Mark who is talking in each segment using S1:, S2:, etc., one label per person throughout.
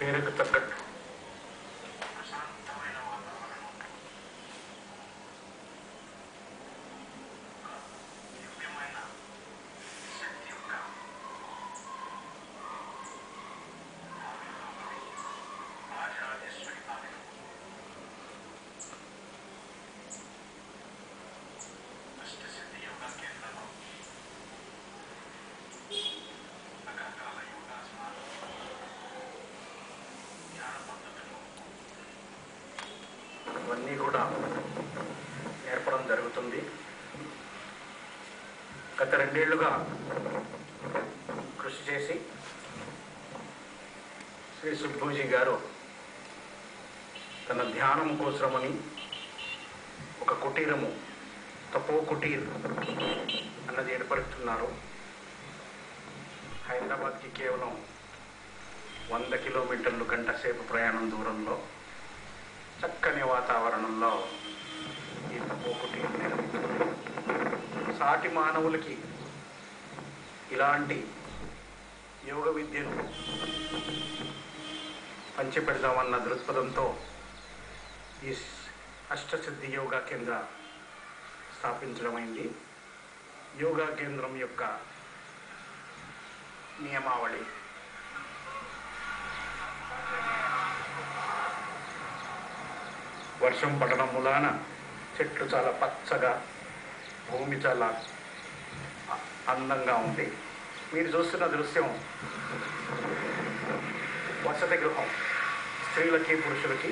S1: పేరుకు తగ్గట్టు ఇవన్నీ కూడా నేర్పడం జరుగుతుంది. గత 2 ఏళ్లుగా కృషి చేసి శ్రీ సుబ్బూజీ గారు తన ధ్యానం కోసమని ఒక కుటీరము, తపో కుటీర్ అన్నది ఏర్పరుస్తున్నారు. హైదరాబాద్కి కేవలం 100 కిలోమీటర్లు గంట సేపు ప్రయాణం దూరంలో చక్కని వాతావరణంలో ఈ తపో కుటీర్ నిర్మిస్తున్నారు. సాటి మానవులకి ఇలాంటి యోగ విద్యను పంచిపెడదామన్న దృక్పథంతో ఈ అష్టసిద్ధి యోగా కేంద్ర స్థాపించడమైంది. యోగా కేంద్రం యొక్క నియమావళి వర్షం పడడం మూలాన చెట్లు చాలా పచ్చగా, భూమి చాలా అందంగా ఉంది. మీరు చూస్తున్న దృశ్యం వసతి గృహం, స్త్రీలకి పురుషులకి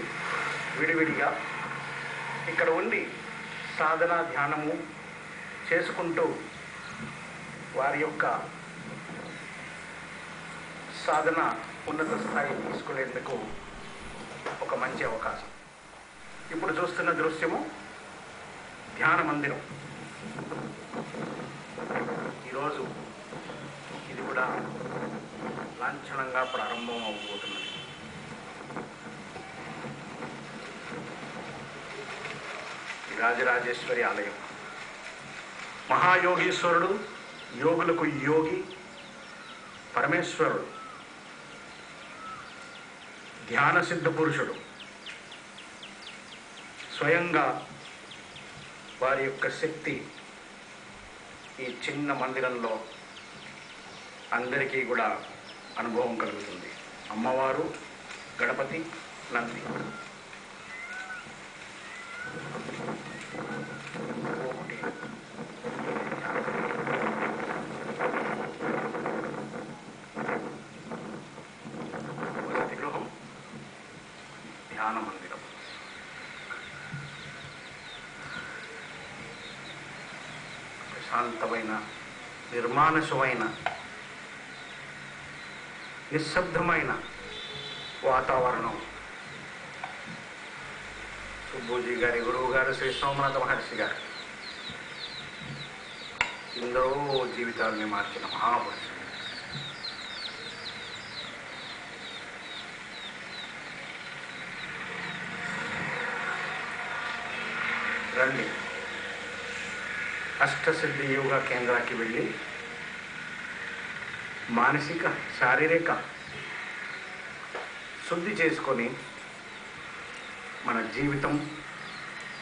S1: విడివిడిగా ఇక్కడ ఉండి సాధన ధ్యానము చేసుకుంటూ వారి యొక్క సాధన ఉన్నత స్థాయి తీసుకునేందుకు ఒక మంచి అవకాశం. ఇప్పుడు చూస్తున్న దృశ్యము ధ్యాన మందిరం. ఈరోజు ఇది కూడా లాంఛనంగా ప్రారంభం అవబోతున్నది. రాజరాజేశ్వరి ఆలయం. మహాయోగీశ్వరుడు, యోగులకు యోగి, పరమేశ్వరుడు, ధ్యాన సిద్ధ పురుషుడు స్వయంగా వారి యొక్క శక్తి ఈ చిన్న మందిరంలో అందరికీ కూడా అనుభవం కలుగుతుంది. అమ్మవారు, గణపతి, నంది. వసతి గృహం, ధ్యాన మందిరం. ప్రశాంతమైన, నిర్మానుషమైన, నిశ్శబ్దమైన వాతావరణం. సుబ్బూజీ గారి గురువు గారు శ్రీ సోమనాథ మహర్షి గారు ఎందరో జీవితాలని మార్చిన మహాపురుషుడు. రండి, అష్టసిద్ధి యోగా కేంద్రానికి వెళ్ళి మానసిక, శారీరక శుద్ధి చేసుకొని మన జీవితం,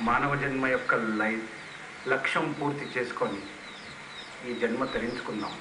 S1: మానవ జన్మ యొక్క లక్ష్యం పూర్తి చేసుకొని ఈ జన్మ తరించుకుందాం.